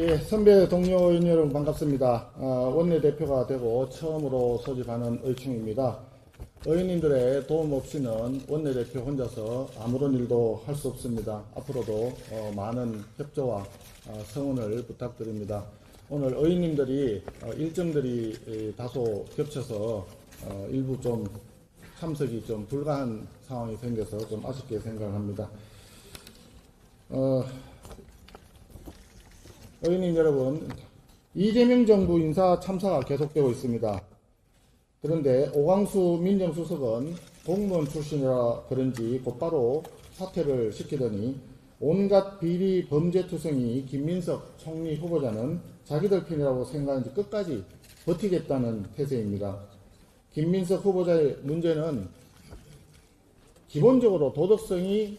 예, 선배 동료 의원 여러분 반갑습니다. 원내대표가 되고 처음으로 소집하는 의충입니다. 의원님들의 도움 없이는 원내대표 혼자서 아무런 일도 할 수 없습니다. 앞으로도 많은 협조와 성원을 부탁드립니다. 오늘 의원님들이 일정들이 다소 겹쳐서 일부 좀 참석이 좀 불가한 상황이 생겨서 좀 아쉽게 생각합니다. 의원님 여러분, 이재명 정부 인사 참사가 계속되고 있습니다. 그런데 오광수 민정수석은 공무원 출신이라 그런지 곧바로 사퇴를 시키더니 온갖 비리 범죄투성이 김민석 총리 후보자는 자기들 편이라고 생각하는지 끝까지 버티겠다는 태세입니다. 김민석 후보자의 문제는 기본적으로 도덕성이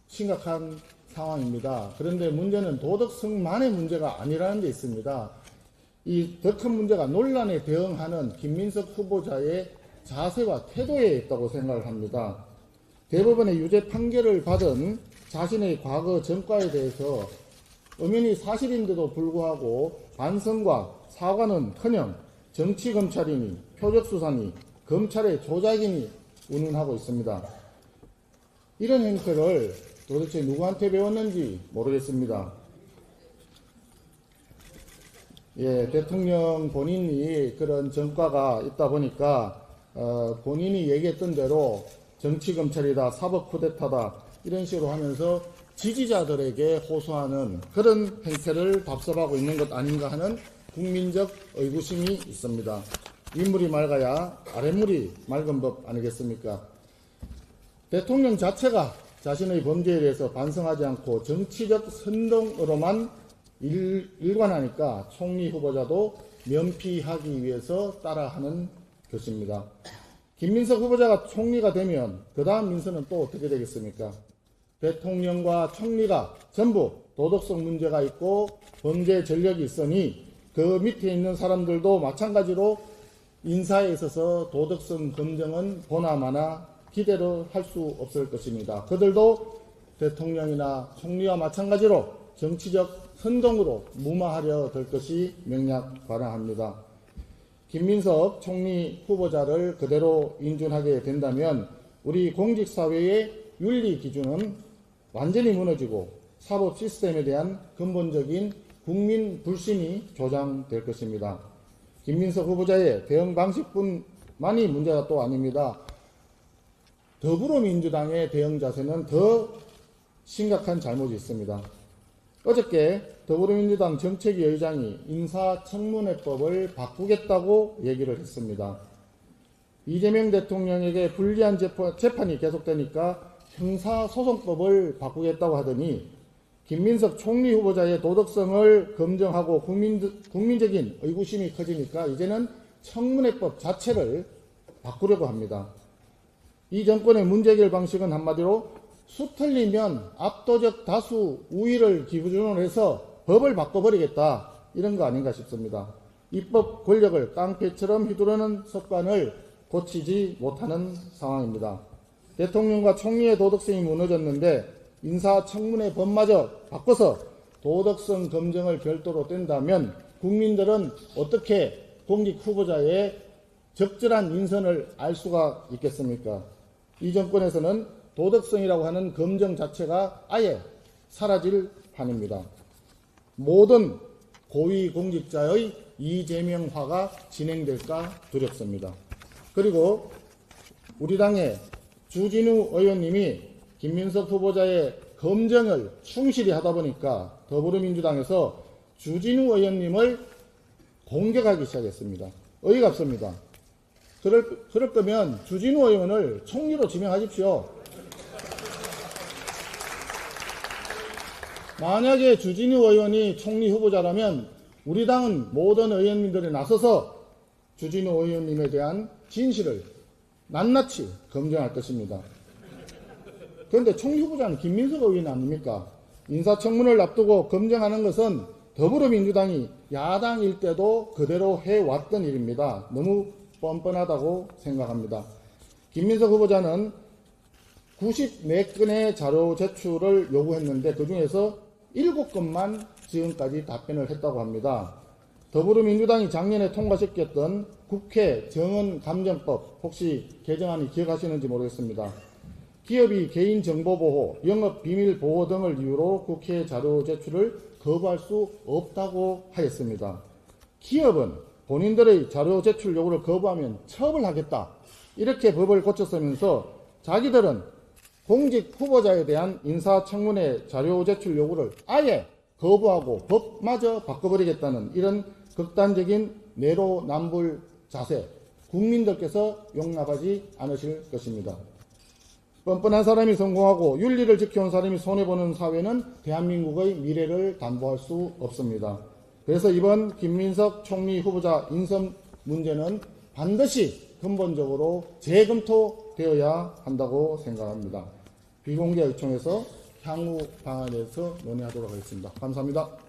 심각한 상황입니다. 그런데 문제는 도덕성만의 문제가 아니라는 데 있습니다. 이 더 큰 문제가 논란에 대응하는 김민석 후보자의 자세와 태도에 있다고 생각을 합니다. 대법원의 유죄 판결을 받은 자신의 과거 전과에 대해서 엄연히 사실인데도 불구하고 반성과 사과는커녕 정치검찰이니 표적수사니 검찰의 조작이니 운운하고 있습니다. 이런 행태를 도대체 누구한테 배웠는지 모르겠습니다. 예, 대통령 본인이 그런 전과가 있다 보니까 본인이 얘기했던 대로 정치검찰이다, 사법쿠데타다 이런 식으로 하면서 지지자들에게 호소하는 그런 행태를 답습하고 있는 것 아닌가 하는 국민적 의구심이 있습니다. 윗물이 맑아야 아랫물이 맑은 법 아니겠습니까? 대통령 자체가 자신의 범죄에 대해서 반성하지 않고 정치적 선동으로만 일관하니까 총리 후보자도 면피하기 위해서 따라하는 것입니다. 김민석 후보자가 총리가 되면 그 다음 민선은 또 어떻게 되겠습니까? 대통령과 총리가 전부 도덕성 문제가 있고 범죄 전력이 있으니 그 밑에 있는 사람들도 마찬가지로 인사에 있어서 도덕성 검증은 보나마나 기대를 할 수 없을 것입니다. 그들도 대통령이나 총리와 마찬가지로 정치적 선동으로 무마하려 될 것이 명약바라합니다. 김민석 총리 후보자를 그대로 인준하게 된다면 우리 공직사회의 윤리 기준은 완전히 무너지고 사법 시스템에 대한 근본적인 국민 불신이 조장될 것입니다. 김민석 후보자의 대응 방식뿐만이 문제가 또 아닙니다. 더불어민주당의 대응 자세는 더 심각한 잘못이 있습니다. 어저께 더불어민주당 정책위 의장이 인사청문회법을 바꾸겠다고 얘기를 했습니다. 이재명 대통령에게 불리한 재판이 계속되니까 형사소송법을 바꾸겠다고 하더니 김민석 총리 후보자의 도덕성을 검증하고 국민적인 의구심이 커지니까 이제는 청문회법 자체를 바꾸려고 합니다. 이 정권의 문제 해결 방식은 한마디로 수 틀리면 압도적 다수 우위를 기준으로 해서 법을 바꿔버리겠다 이런 거 아닌가 싶습니다. 입법 권력을 깡패처럼 휘두르는 습관을 고치지 못하는 상황입니다. 대통령과 총리의 도덕성이 무너졌는데 인사청문회 법마저 바꿔서 도덕성 검증을 별도로 뗀다면 국민들은 어떻게 공직 후보자의 적절한 인선을 알 수가 있겠습니까? 이 정권에서는 도덕성이라고 하는 검증 자체가 아예 사라질 판입니다. 모든 고위공직자의 이재명화가 진행될까 두렵습니다. 그리고 우리 당의 주진우 의원님이 김민석 후보자의 검증을 충실히 하다 보니까 더불어민주당에서 주진우 의원님을 공격하기 시작했습니다. 어이가 없습니다. 그럴 거면 주진우 의원을 총리로 지명하십시오. 만약에 주진우 의원이 총리 후보자라면 우리 당은 모든 의원님들이 나서서 주진우 의원님에 대한 진실을 낱낱이 검증할 것입니다. 그런데 총리 후보자는 김민석 의원 아닙니까? 인사청문을 앞두고 검증하는 것은 더불어민주당이 야당일 때도 그대로 해왔던 일입니다. 너무 뻔뻔하다고 생각합니다. 김민석 후보자는 94건의 자료 제출을 요구했는데 그중에서 7건만 지금까지 답변을 했다고 합니다. 더불어민주당이 작년에 통과시켰던 국회 정언감정법 혹시 개정안이 기억하시는지 모르겠습니다. 기업이 개인정보보호, 영업비밀보호 등을 이유로 국회 자료 제출을 거부할 수 없다고 하였습니다. 기업은 본인들의 자료 제출 요구를 거부하면 처벌하겠다, 이렇게 법을 고쳤으면서 자기들은 공직 후보자에 대한 인사청문회 자료 제출 요구를 아예 거부하고 법마저 바꿔버리겠다는 이런 극단적인 내로남불 자세, 국민들께서 용납하지 않으실 것입니다. 뻔뻔한 사람이 성공하고 윤리를 지켜온 사람이 손해보는 사회는 대한민국의 미래를 담보할 수 없습니다. 그래서 이번 김민석 총리 후보자 인선 문제는 반드시 근본적으로 재검토되어야 한다고 생각합니다. 비공개 의총에서 향후 방안에 대해서 논의하도록 하겠습니다. 감사합니다.